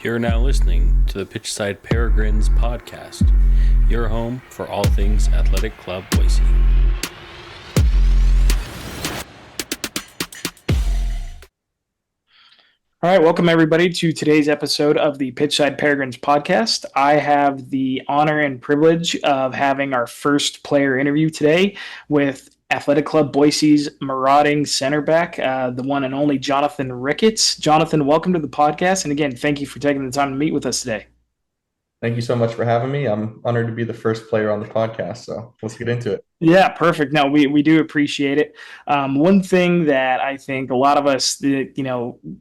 You're now listening to the Pitchside Peregrines Podcast, your home for all things Athletic Club Boise. All right, welcome everybody to today's episode of the Pitchside Peregrines Podcast. I have the honor and privilege of having our first player interview today with Athletic Club Boise's marauding center back, the one and only Jonathan Ricketts. Jonathan, welcome to the podcast. And again, thank you for taking the time to meet with us today. Thank you so much for having me. I'm honored to be the first player on the podcast, so let's get into it. Yeah, perfect. No, we do appreciate it. One thing that I think a lot of us,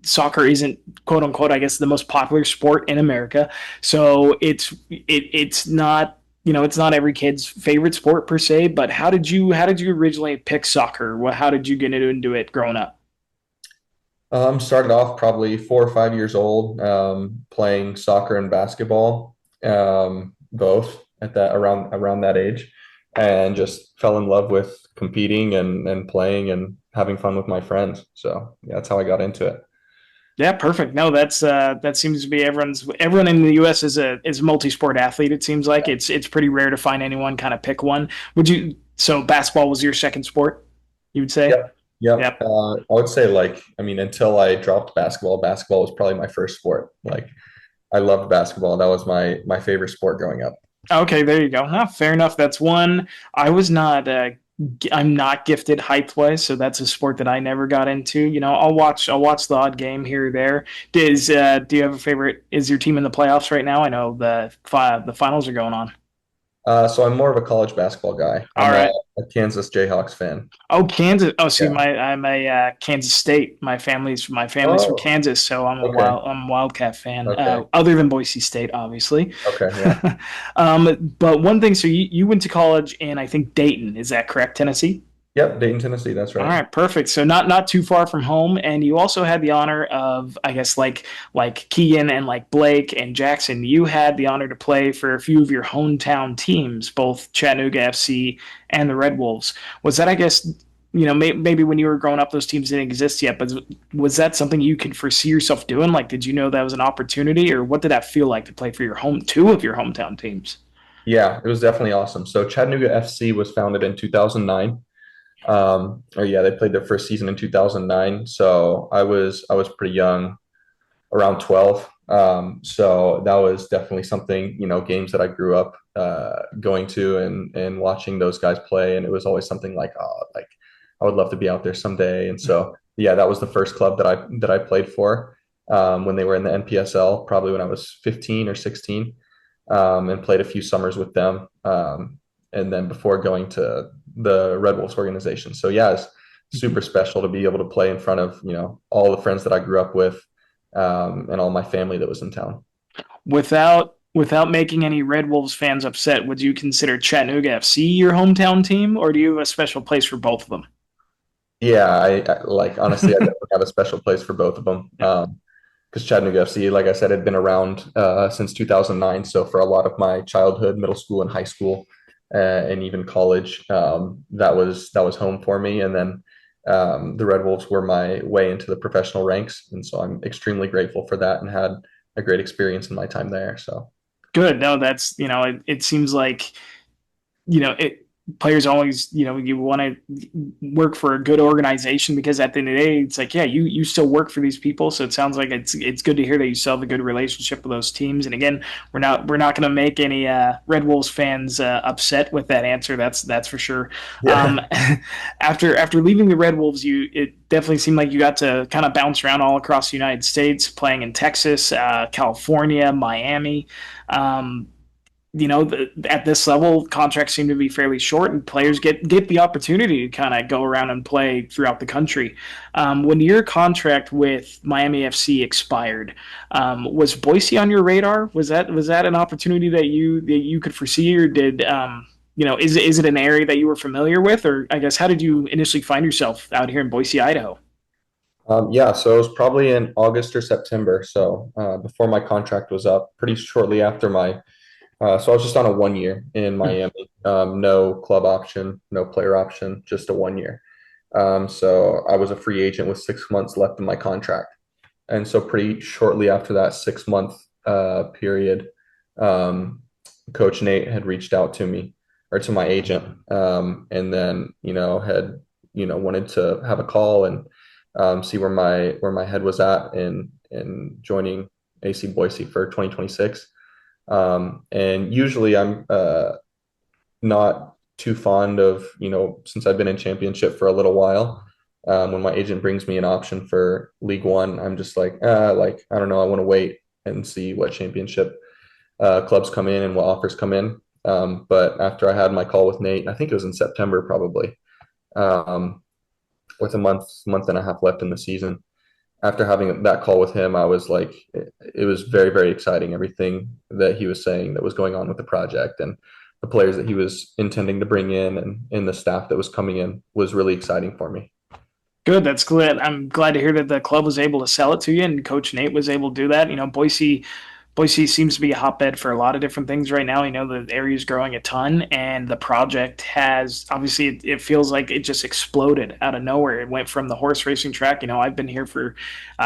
soccer isn't, quote unquote, I guess, the most popular sport in America. So it's not, it's not every kid's favorite sport per se. But how did you originally pick soccer? How did you get into it growing up? Started off probably 4 or 5 years old, playing soccer and basketball, both at that around that age, and just fell in love with competing and playing and having fun with my friends. So yeah, that's how I got into it. Yeah, perfect. No, that seems to be everyone in the U.S. is a multi-sport athlete. It seems like it's pretty rare to find anyone kind of pick one. So basketball was your second sport, you would say? Yep. Yep. Yep. I would say until I dropped basketball was probably my first sport. I loved basketball. That was my favorite sport growing up. Okay, there you go. No, fair enough. That's one. I'm not gifted height wise, so that's a sport that I never got into. I'll watch the odd game here or there. Do you have a favorite? Is your team in the playoffs right now? I know the finals are going on. So I'm more of a college basketball guy. All right. A Kansas Jayhawks fan. Oh, Kansas. Oh, see, Yeah. I'm a Kansas State. My family's from Kansas, so I'm Okay. I'm a Wildcat fan. Okay. Other than Boise State, obviously. Okay. Yeah. But one thing. So you went to college in, I think, Dayton. Is that correct, Tennessee? Yep. Dayton, Tennessee. That's All right. right, perfect. So not too far from home, and you also had the honor of, I guess, like Keegan and like Blake and Jackson. You had the honor to play for a few of your hometown teams, both Chattanooga FC and the Red Wolves. Was that, I guess, maybe when you were growing up, those teams didn't exist yet, but was that something you could foresee yourself doing? Like, did you know that was an opportunity, or what did that feel like to play for two of your hometown teams? Yeah, it was definitely awesome. So Chattanooga FC was founded in 2009. They played their first season in 2009. So I was pretty young, around 12. So that was definitely something, games that I grew up going to and watching those guys play. And it was always something like, I would love to be out there someday. And so, yeah, that was the first club that I played for when they were in the NPSL, probably when I was 15 or 16, and played a few summers with them. And then before going to the Red Wolves organization. So yeah, it's super special to be able to play in front of, all the friends that I grew up with, and all my family that was in town. Without making any Red Wolves fans upset, would you consider Chattanooga FC your hometown team, or do you have a special place for both of them? Yeah, honestly, I definitely have a special place for both of them. Because Chattanooga FC, like I said, had been around since 2009. So for a lot of my childhood, middle school and high school, and even college, that was home for me. And then the Red Wolves were my way into the professional ranks, and so I'm extremely grateful for that and had a great experience in my time there. So Good. No, that's, it seems like, players always, you want to work for a good organization, because at the end of the day, it's like, yeah, you still work for these people. So it sounds like it's good to hear that you still have a good relationship with those teams. And again, we're not going to make any Red Wolves fans upset with that answer. That's for sure. yeah. After leaving the Red Wolves, it definitely seemed like you got to kind of bounce around all across the United States, playing in Texas, California, Miami. At this level, contracts seem to be fairly short, and players get the opportunity to kind of go around and play throughout the country. When your contract with Miami FC expired, was Boise on your radar? Was that an opportunity that you could foresee, or did is it an area that you were familiar with, or I guess how did you initially find yourself out here in Boise, Idaho? Yeah, so it was probably in August or September. So before my contract was up, pretty shortly after so I was just on a 1 year in Miami. No club option, no player option, just a 1 year. So I was a free agent with 6 months left in my contract. And so pretty shortly after that 6 month period, um, Coach Nate had reached out to me or to my agent, and then had wanted to have a call and see where my head was at in joining AC Boise for 2026. And usually I'm not too fond of, since I've been in championship for a little while. When my agent brings me an option for League One, I'm just like, I don't know, I want to wait and see what championship clubs come in and what offers come in. But after I had my call with Nate, I think it was in September probably, with a month and a half left in the season. After having that call with him, I was like, it was very, very exciting. Everything that he was saying that was going on with the project and the players that he was intending to bring in the staff that was coming in was really exciting for me. Good. That's good. I'm glad to hear that the club was able to sell it to you and Coach Nate was able to do that. Boise seems to be a hotbed for a lot of different things right now. The area is growing a ton, and the project has obviously it feels like it just exploded out of nowhere. It went from the horse racing track. I've been here for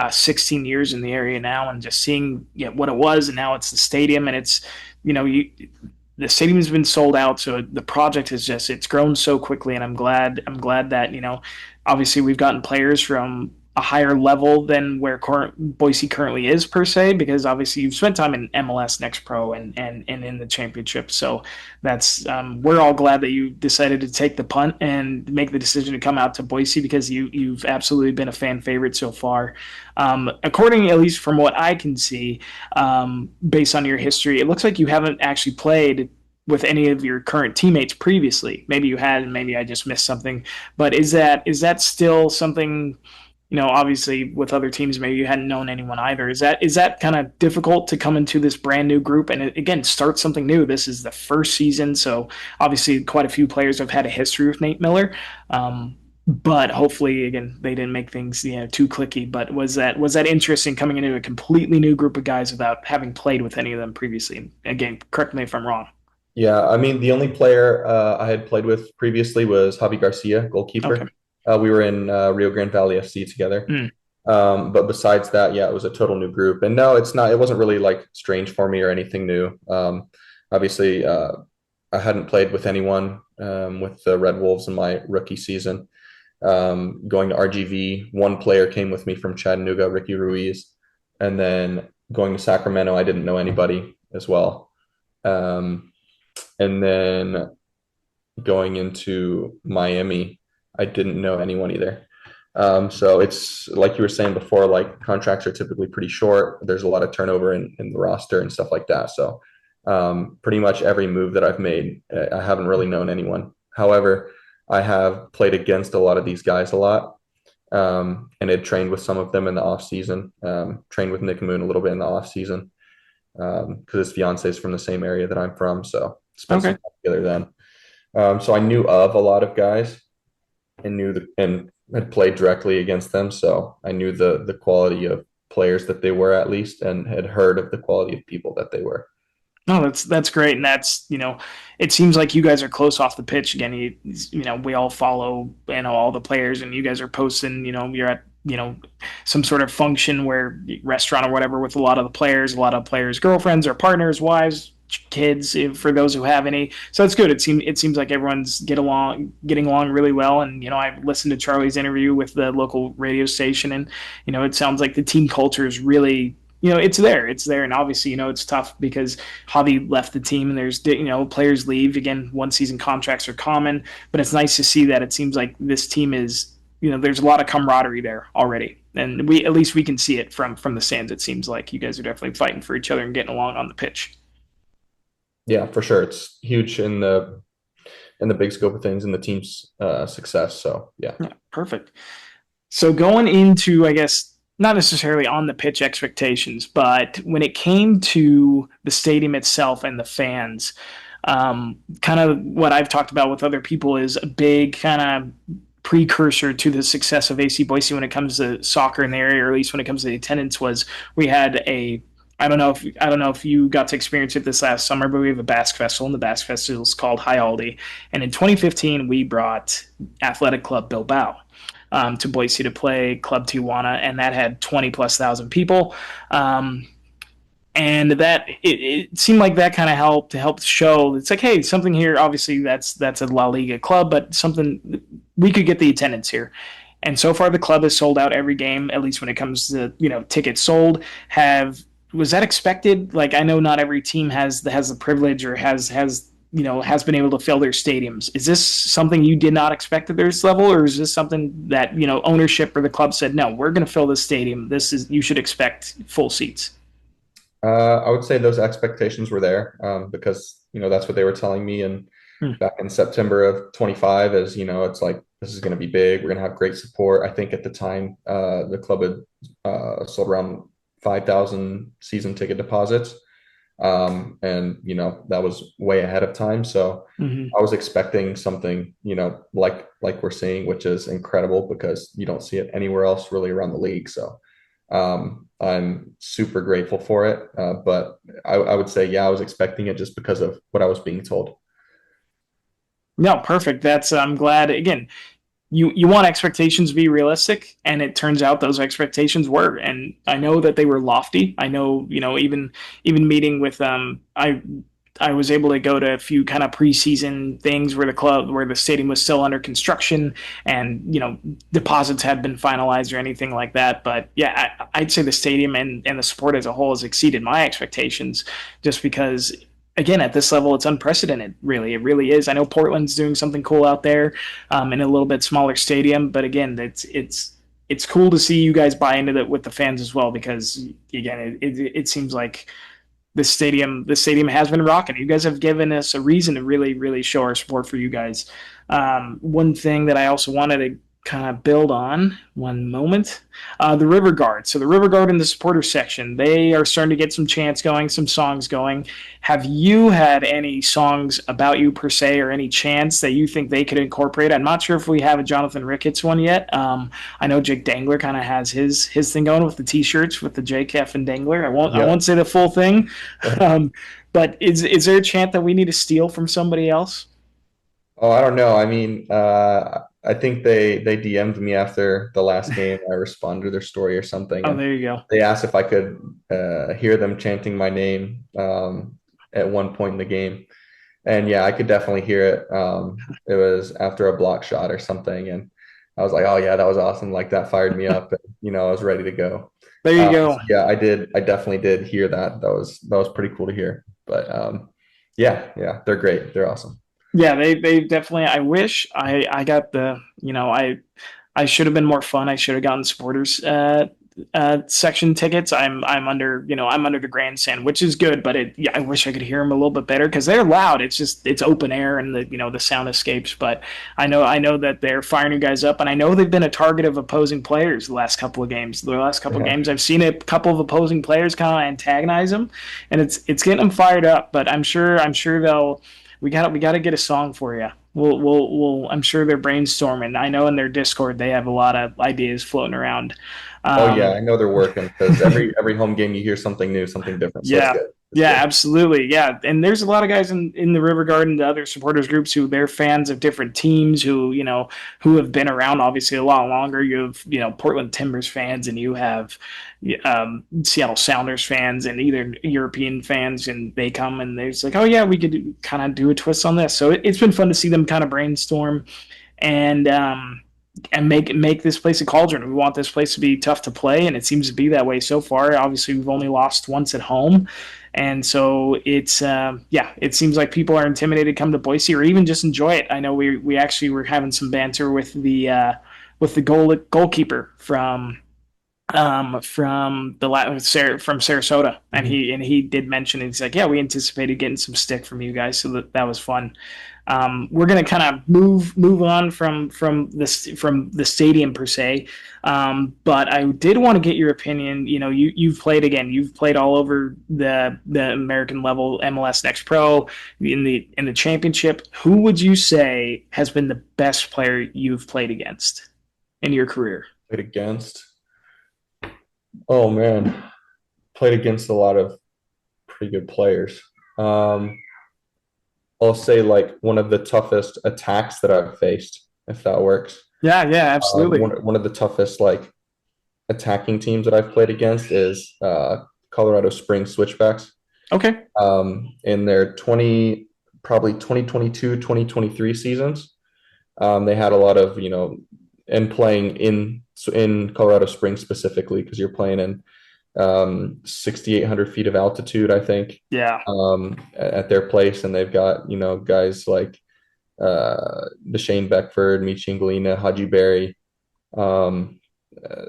16 years in the area now, and just seeing what it was, and now it's the stadium, and it's the stadium has been sold out, so the project is just it's grown so quickly, and I'm glad that obviously we've gotten players from a higher level than where Boise currently is per se, because obviously you've spent time in MLS Next Pro and in the championship. So that's we're all glad that you decided to take the punt and make the decision to come out to Boise, because you've absolutely been a fan favorite so far. According, at least from what I can see, based on your history, it looks like you haven't actually played with any of your current teammates previously. Maybe you had, and maybe I just missed something. But is that still something? Obviously with other teams, maybe you hadn't known anyone either. Is that kind of difficult to come into this brand new group and again start something new? This is the first season, so obviously quite a few players have had a history with Nate Miller. But hopefully, again, they didn't make things too clicky. But was that interesting coming into a completely new group of guys without having played with any of them previously? Again, correct me if I'm wrong. Yeah, I mean, the only player I had played with previously was Javi Garcia, goalkeeper. Okay. We were in Rio Grande Valley FC together. Mm. But besides that, yeah, it was a total new group. And no, it wasn't really like strange for me or anything new. Obviously, I hadn't played with anyone with the Red Wolves in my rookie season. Going to RGV, one player came with me from Chattanooga, Ricky Ruiz. And then going to Sacramento, I didn't know anybody as well. And then going into Miami, I didn't know anyone either. So it's like you were saying before, like contracts are typically pretty short. There's a lot of turnover in the roster and stuff like that. So pretty much every move that I've made, I haven't really known anyone. However, I have played against a lot of these guys a lot, and had trained with some of them in the off season. Trained with Nick Moon a little bit in the off season because his fiance is from the same area that I'm from. So spent some time together then. So I knew of a lot of guys and had played directly against them. So I knew the quality of players that they were at least, and had heard of the quality of people that they were. No, that's great, and that's it seems like you guys are close off the pitch. Again, we all follow all the players, and you guys are posting. You're at some sort of function where restaurant or whatever with a lot of the players' girlfriends or partners, wives, kids, for those who have any. So it's good. It seems like everyone's getting along really well. And I listened to Charlie's interview with the local radio station, and it sounds like the team culture is really it's there. And obviously, it's tough because Javi left the team and there's, players leave. Again, one season contracts are common, but it's nice to see that it seems like this team is, there's a lot of camaraderie there already. And at least we can see it from the stands. It seems like you guys are definitely fighting for each other and getting along on the pitch. Yeah, for sure. It's huge in the big scope of things and the team's success. So yeah, perfect. So going into, I guess, not necessarily on the pitch expectations, but when it came to the stadium itself and the fans, kind of what I've talked about with other people is a big kind of precursor to the success of AC Boise when it comes to soccer in the area, or at least when it comes to the attendance, was we had I don't know if you got to experience it this last summer, but we have a Basque Festival, and the Basque Festival is called High Aldi. And in 2015, we brought Athletic Club Bilbao to Boise to play Club Tijuana, and that had 20,000+ people. And And that it seemed like that kind of helped show it's like, hey, something here. Obviously, that's a La Liga club, but something we could get the attendance here. And so far, the club has sold out every game, at least when it comes to tickets sold. Have Was that expected? Like, I know not every team has the privilege or has been able to fill their stadiums. Is this something you did not expect at this level, or is this something that ownership or the club said, no, we're going to fill this stadium? You should expect full seats. I would say those expectations were there because that's what they were telling me, and back in September of 25, as it's like, this is going to be big. We're going to have great support. I think at the time the club had sold around 5,000 season ticket deposits. And that was way ahead of time. So I was expecting something, like we're seeing, which is incredible because you don't see it anywhere else really around the league. So I'm super grateful for it. But I would say, yeah, I was expecting it just because of what I was being told. No, perfect. I'm glad. Again, you want expectations to be realistic, and it turns out those expectations were. And I know that they were lofty. I know, even meeting with I was able to go to a few kind of preseason things where the stadium was still under construction, and deposits had been finalized or anything like that. But yeah, I'd say the stadium and the sport as a whole has exceeded my expectations, just because, again, at this level, it's unprecedented. Really, it really is. I know Portland's doing something cool out there in a little bit smaller stadium, but again, it's cool to see you guys buy into that with the fans as well, because again, it seems like this stadium has been rocking. You guys have given us a reason to really, really show our support for you guys. One thing that I also wanted to kind of build on, one moment, the River Guard. So the River Guard in the supporter section, they are starting to get some chants going, some songs going. Have you had any songs about you per se, or any chants that you think they could incorporate? I'm not sure if we have a Jonathan Ricketts one yet. I know Jake Dangler kind of has his thing going with the t-shirts with the JKF and Dangler. I won't say the full thing. But is there a chant that we need to steal from somebody else? Oh, I don't know. I mean, I think they DM'd me after the last game. I responded to their story or something. Oh, And there you go. they asked if I could hear them chanting my name at one point in the game. And yeah, I could definitely hear it. It was after a block shot or something. And I was like, oh yeah, that was awesome. Like, that fired me up. And, I was ready to go. There you go. So yeah, I did. I definitely did hear that. That was pretty cool to hear. But yeah, they're great. They're awesome. Yeah, they definitely. I wish I got I should have been more fun. I should have gotten supporters section tickets. I'm under the grandstand, which is good, but I wish I could hear them a little bit better because they're loud. It's open air and the sound escapes. But I know that they're firing you guys up, and I know they've been a target of opposing players the last couple of games. The last couple of games, I've seen a couple of opposing players kind of antagonize them, and it's getting them fired up. But I'm sure they'll. We got to get a song for you. We'll I'm sure they're brainstorming. I know in their Discord they have a lot of ideas floating around. Oh yeah, I know they're working because every home game you hear something new, something different. So yeah, it's good. Yeah, absolutely. Yeah. And there's a lot of guys in the River Garden, the other supporters groups, who they're fans of different teams who have been around obviously a lot longer. You have, Portland Timbers fans, and you have Seattle Sounders fans, and either European fans, and they come and they're just like, oh yeah, we could kind of do a twist on this. So it's been fun to see them kind of brainstorm and make this place a cauldron. We want this place to be tough to play, and it seems to be that way so far. Obviously, we've only lost once at home, and so it seems like people are intimidated to come to Boise or even just enjoy it. I know we actually were having some banter with the goalkeeper from Sarasota, and he did mention it. He's like, yeah, we anticipated getting some stick from you guys, so that was fun. We're gonna kind of move on from the stadium per se, but I did want to get your opinion. You've played all over the American level, MLS Next Pro, in the championship. Who would you say has been the best player you've played against in your career? Played against? Oh man, played against a lot of pretty good players. I'll say like one of the toughest attacks that I've faced, if that works. Yeah, Um, absolutely. one of the toughest like attacking teams that I've played against is Colorado Springs Switchbacks. Okay. In their probably 2022, 2023 seasons. They had a lot of, and playing in Colorado Springs specifically, because you're playing in 6,800 feet of altitude, I think, Yeah. at their place. And they've got, guys like Deshane Beckford, Michi Ngalina, Haji Berry, um, uh,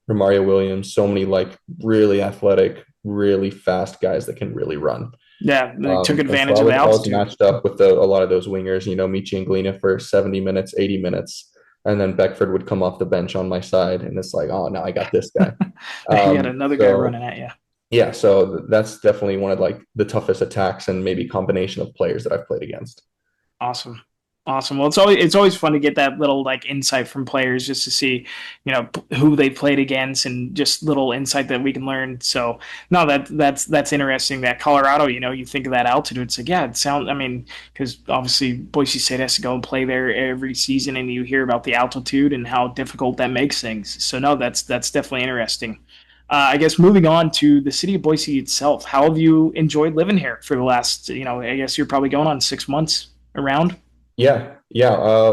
Romario Williams, so many like really athletic, really fast guys that can really run. Yeah. They took And so advantage of the I was altitude. matched up with a lot of those wingers, Michi and Galena for 70 minutes, 80 minutes. And then Beckford would come off the bench on my side. And it's like, oh, now I got this guy. You got another guy So running at you. yeah, so that's definitely one of like the toughest attacks and maybe combination of players that I've played against. Awesome. Awesome. Well, it's always fun to get that little like insight from players just to see, who they played against and just little insight that we can learn. So no, that's interesting. That Colorado, you think of that altitude, it's like, yeah, I mean, because obviously Boise State has to go and play there every season, and you hear about the altitude and how difficult that makes things. So no, that's definitely interesting. I guess moving on to the city of Boise itself, how have you enjoyed living here for the last, I guess you're probably going on 6 months around? Yeah.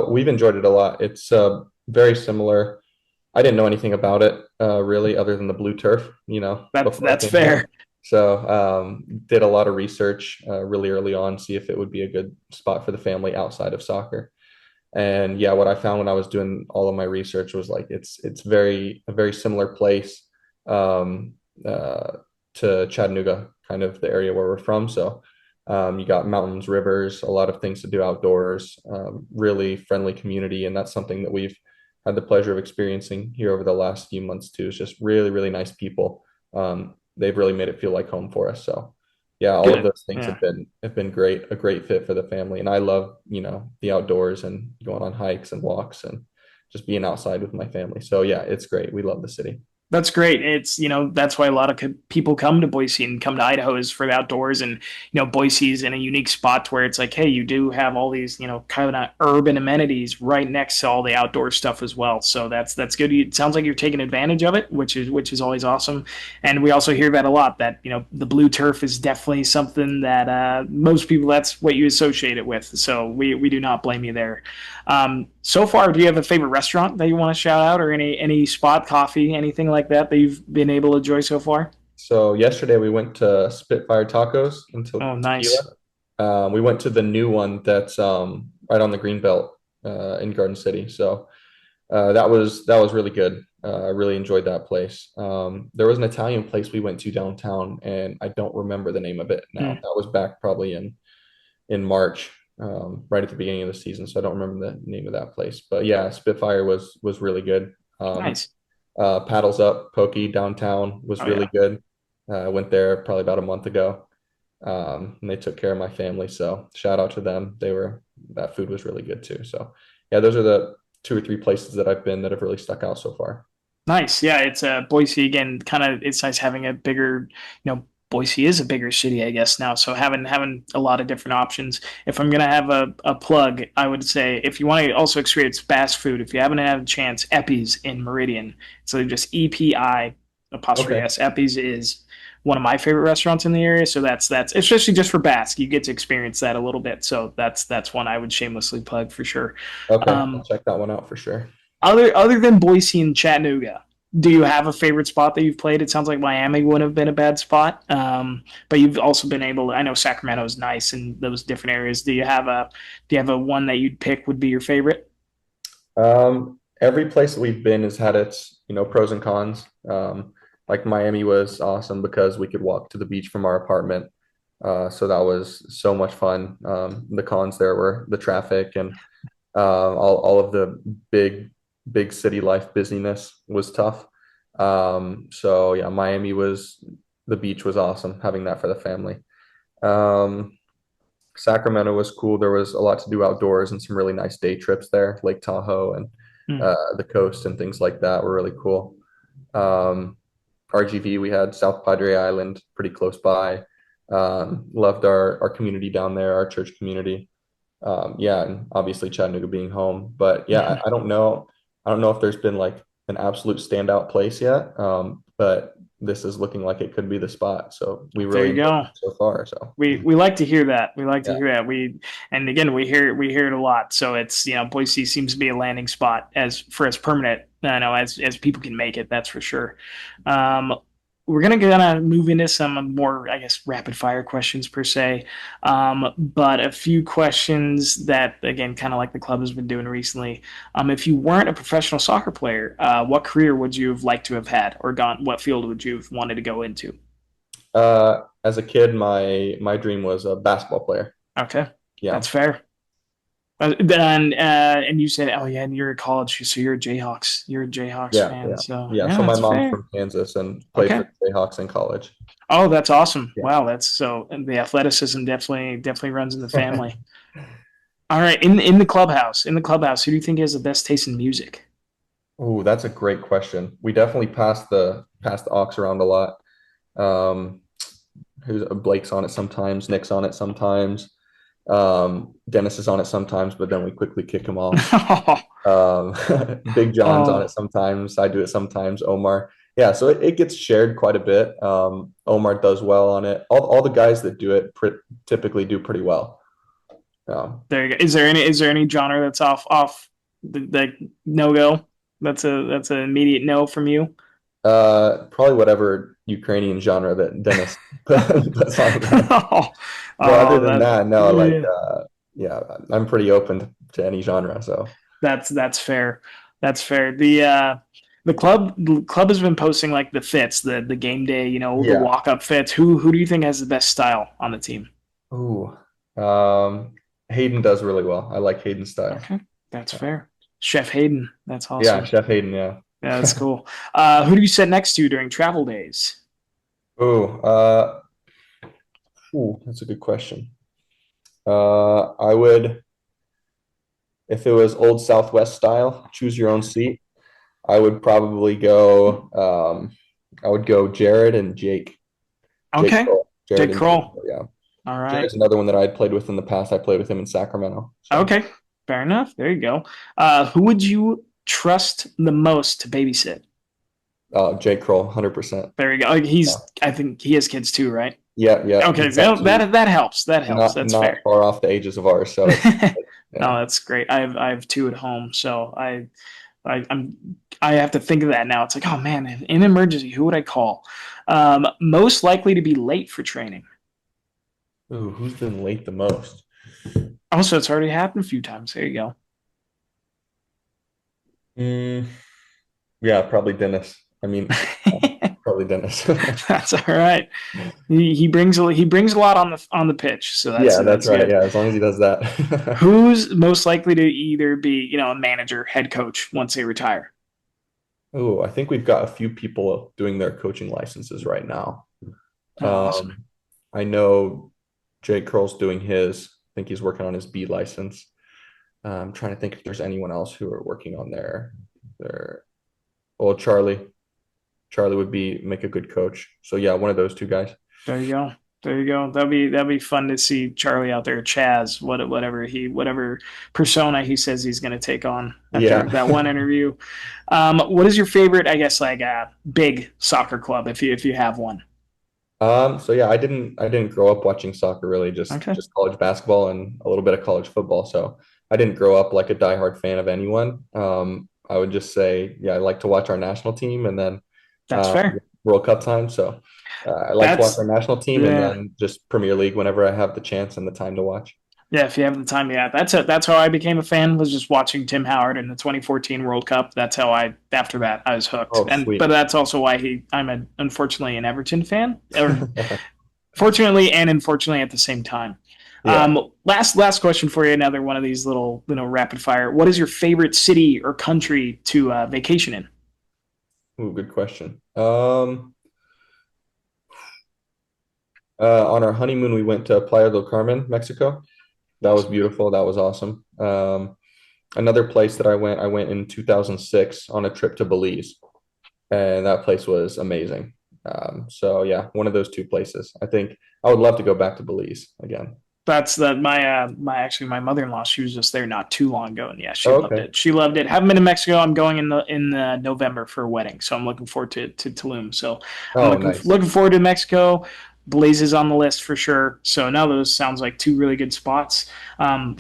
We've enjoyed it a lot. It's very similar. I didn't know anything about it really, other than the blue turf, That's before I that's came here. fair. So did a lot of research really early on, see if it would be a good spot for the family outside of soccer. And yeah, what I found when I was doing all of my research was like it's a very similar place um, uh, to Chattanooga, kind of the area where we're from. So you got mountains, rivers, a lot of things to do outdoors, really friendly community, and that's something that we've had the pleasure of experiencing here over the last few months too. It's just really, really nice people. They've really made it feel like home for us. So yeah, all of Good. those things Yeah. have been great, a great fit for the family. And I love, the outdoors and going on hikes and walks and just being outside with my family. So yeah, it's great. We love the city. That's great. It's, that's why a lot of people come to Boise and come to Idaho is for the outdoors. And, Boise's in a unique spot where it's like, hey, you do have all these, kind of urban amenities right next to all the outdoor stuff as well. So that's good. It sounds like you're taking advantage of it, which is always awesome. And we also hear that a lot that, the blue turf is definitely something that most people, that's what you associate it with. So we do not blame you there. So far, do you have a favorite restaurant that you want to shout out, or any spot, coffee, anything like that you've been able to enjoy so far? So yesterday we went to Spitfire Tacos Oh, Tequila. nice. We went to the new one that's right on the Greenbelt in Garden City. So that was really good. I really enjoyed that place. There was an Italian place we went to downtown, and I don't remember the name of it now. Hmm, That was back probably in March, right at the beginning of the season. So I don't remember the name of that place. But yeah, Spitfire was really good. nice. Paddles Up Pokey downtown was Oh really yeah. good. I went there probably about a month ago, and they took care of my family. So shout out to them. That food was really good too. So yeah, those are the two or three places that I've been that have really stuck out so far. Nice. Yeah, it's Boise again. Kind of, it's nice having a bigger, Boise is a bigger city, I guess now. So having a lot of different options. If I'm gonna have a plug, I would say if you want to also experience fast food, if you haven't had a chance, Epi's in Meridian. So just EPI apostrophe Okay. S. Epi's is one of my favorite restaurants in the area. So that's especially just for Basque, you get to experience that a little bit. So that's one I would shamelessly plug for sure. Okay. I'll Um, check that one out for sure. other than Boise and Chattanooga, do you have a favorite spot that you've played? It sounds like Miami wouldn't have been a bad spot, but you've also been able to. I know Sacramento is nice in those different areas. Do you have a one that you'd pick would be your favorite? Every place that we've been has had its, pros and cons. Like Miami was awesome because we could walk to the beach from our apartment. So that was so much fun. The cons there were the traffic and all of the big city life busyness was tough. So yeah, the beach was awesome having that for the family. Um, Sacramento was cool. There was a lot to do outdoors and some really nice day trips there, Lake Tahoe and Hmm. the coast and things like that were really cool. Um, RGV, we had South Padre Island pretty close by. Loved our community down there, our church community. Yeah, and obviously Chattanooga being home. But yeah, I don't know. I don't know if there's been like an absolute standout place yet. But this is looking like it could be the spot. So we There really you enjoyed go. it so far. So We like to hear that. We like to yeah, hear that. And again we hear it a lot. So it's Boise seems to be a landing spot as permanent. I know as people can make it. That's for sure. Um, we're gonna move into some more, I guess, rapid fire questions per se, but a few questions that again kind of like the club has been doing recently. If you weren't a professional soccer player, what career would you have liked to have had or gone? What field would you have wanted to go into? as a kid, my dream was a basketball player. Okay, Yeah, that's fair. And you said, oh yeah, and you're at college, so you're a Jayhawks yeah, fan. yeah, So yeah. yeah, So my that's mom's fair. from Kansas and played for Okay. the Jayhawks in college. Oh, that's awesome. Yeah. Wow, that's so and the athleticism definitely runs in the family. All right, in the clubhouse, who do you think has the best taste in music? Oh, that's a great question. We definitely passed the aux around a lot. Um, who's Blake's on it sometimes, Nick's on it sometimes, Dennis is on it sometimes, but then we quickly kick him off. Um, Big John's on it Oh, sometimes. I do it sometimes. Omar, yeah. So it gets shared quite a bit. Omar does well on it. All the guys that do it typically do pretty well. there you go. Is there any genre that's off the no go? That's an immediate no from you. Probably whatever Ukrainian genre that Dennis puts on there. Oh, But other oh, than that that, no, like yeah. yeah, I'm pretty open to any genre. So That's fair. That's fair. The club has been posting like the fits, the game day, the yeah. walk up fits. Who do you think has the best style on the team? Ooh. Hayden does really well. I like Hayden's style. Okay, that's Yeah, fair. Chef Hayden, that's yeah, awesome. Chef Hayden, yeah. Yeah, that's cool. Who do you sit next to during travel days? Ooh, that's a good question. I would, if it was old Southwest style, choose your own seat. I would probably go. I would go Jared and Jake. Jake Okay, Kroll. Jared Jake and Jake. Kroll. Yeah. All right. Jared's another one that I'd played with in the past. I played with him in Sacramento. So, Okay, fair enough. There you go. Who would you trust the most to babysit? Jake Kroll, 100%. There you go. Yeah. I think he has kids too, right? Yeah, yeah. Okay, He's got well, two, that helps. That helps. not That's not fair. far off the ages of ours. So it's No, yeah. that's great. I have two at home, so I have to think of that now. It's like, oh man, in an emergency, who would I call? Most likely to be late for training. Ooh, who's been late the most? Also, it's already happened a few times. There you go. Mm, yeah, probably Dennis. I mean, probably Dennis. That's all right. He brings a lot on the pitch, so that's Yeah, that's that's right. good. Yeah, as long as he does that. Who's most likely to either be a manager, head coach once they retire? Oh, I think we've got a few people doing their coaching licenses right now. Oh, awesome. I know Jake Curl's doing his. I think he's working on his B license. I'm trying to think if there's anyone else who are working on their. Well, Charlie. Charlie would make a good coach. So yeah, one of those two guys. There you go. There you go. That'd be fun to see Charlie out there, Chaz, whatever persona he says he's going to take on after Yeah. that one interview. What is your favorite, I guess, like big soccer club if you have one? So yeah, I didn't grow up watching soccer really, just Okay, just college basketball and a little bit of college football. So I didn't grow up like a diehard fan of anyone. I would just say, yeah, I like to watch our national team and then that's uh, fair. World Cup time. So I like to watch our That's national team and yeah. then just Premier League whenever I have the chance and the time to watch. Yeah, if you have the time, yeah, that's it. That's how I became a fan. Was just watching Tim Howard in the 2014 World Cup. That's how after that I was hooked. Oh, But sweet. that's also why unfortunately an Everton fan, or fortunately and unfortunately at the same time. Yeah. Last question for you. Another one of these little rapid fire. What is your favorite city or country to vacation in? Ooh, good question. On our honeymoon, we went to Playa del Carmen, Mexico. That was Awesome. beautiful. That was awesome. Another place that I went in 2006 on a trip to Belize, and that place was amazing. So yeah, one of those two places. I think I would love to go back to Belize again. That's that my mother-in-law, she was just there not too long ago, and yeah, she Oh, loved okay. it. She loved it. Haven't been to Mexico. I'm going in November for a wedding, so I'm looking forward to Tulum. So I'm Oh, nice. looking forward to Mexico. Blazes on the list for sure. So now those sounds like two really good spots. Um,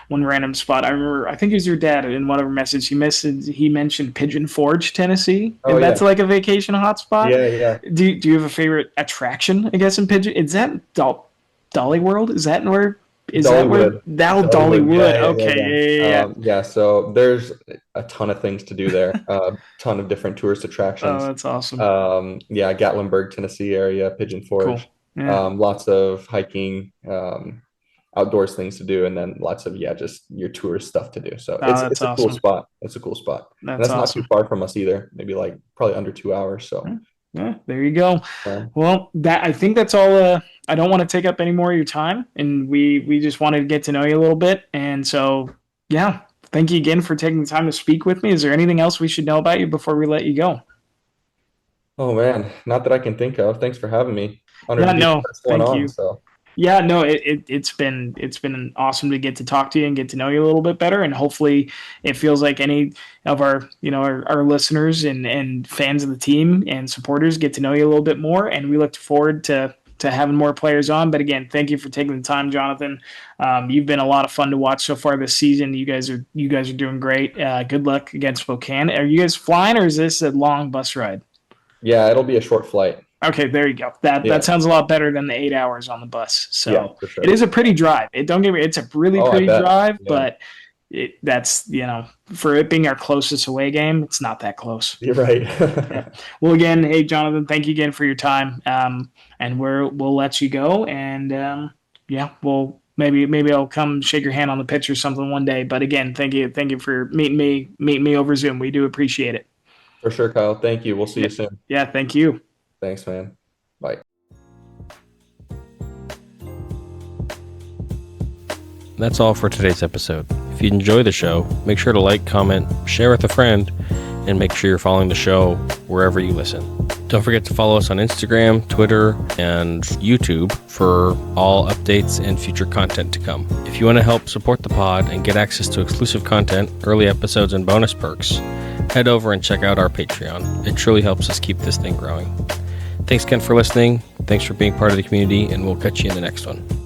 one random spot. I remember. I think it was your dad in one of our messages. He mentioned Pigeon Forge, Tennessee. Oh, If that's yeah. like a vacation hotspot. Yeah, yeah. Do you have a favorite attraction? I guess in Pigeon. Is that Dolly World? Is that where? Is that where? Dollywood. Now Dollywood. Dollywood. Yeah, yeah, Okay, yeah, yeah, yeah. yeah, Yeah, so there's a ton of things to do there. A ton of different tourist Oh, attractions. that's awesome. Yeah, Gatlinburg, Tennessee area, Pigeon Cool. Forge. Yeah. Lots of hiking, outdoors things to do, and then lots of, yeah, just your tourist stuff to do. So Oh, it's that's it's a cool awesome. spot. It's a cool spot. And That's that's not too awesome. far from us either. Maybe like probably under 2 hours. Yeah, So yeah, there you go. um, Well, that I think that's all. I don't want to take up any more of your time, and we just wanted to get to know you a little bit. And so, yeah, thank you again for taking the time to speak with me. Is there anything else we should know about you before we let you go? oh man, not that I can think of. Thanks for having me. Honored Yeah, to be no, what's going thank on. you. So Yeah, no, it's been awesome to get to talk to you and get to know you a little bit better, and hopefully it feels like any of our our listeners and fans of the team and supporters get to know you a little bit more, and we look forward to having more players on. But again, thank you for taking the time, Jonathan. You've been a lot of fun to watch so far this season. You guys are doing great. Good luck against Spokane. Are you guys flying, or is this a long bus ride? yeah, it'll be a short flight. Okay, there you go. That Yeah, sounds a lot better than the 8 hours on the bus. yeah, So for it sure. is a pretty drive. It don't get me. It's a really Oh, I pretty bet. drive, Yeah, but that's for it being our closest away game, it's not that close. you're right. Yeah. Well, again, hey Jonathan, thank you again for your time. And we'll let you go. And yeah, we'll maybe I'll come shake your hand on the pitch or something one day. But again, thank you for meeting me over Zoom. We do appreciate it. For sure, Kyle. Thank you. We'll see Yeah, you soon. yeah, thank you. Thanks, man. Bye. That's all for today's episode. If you enjoy the show, make sure to like, comment, share with a friend, and make sure you're following the show wherever you listen. Don't forget to follow us on Instagram, Twitter, and YouTube for all updates and future content to come. If you want to help support the pod and get access to exclusive content, early episodes, and bonus perks, head over and check out our Patreon. It truly helps us keep this thing growing. Thanks again for listening. Thanks for being part of the community, and we'll catch you in the next one.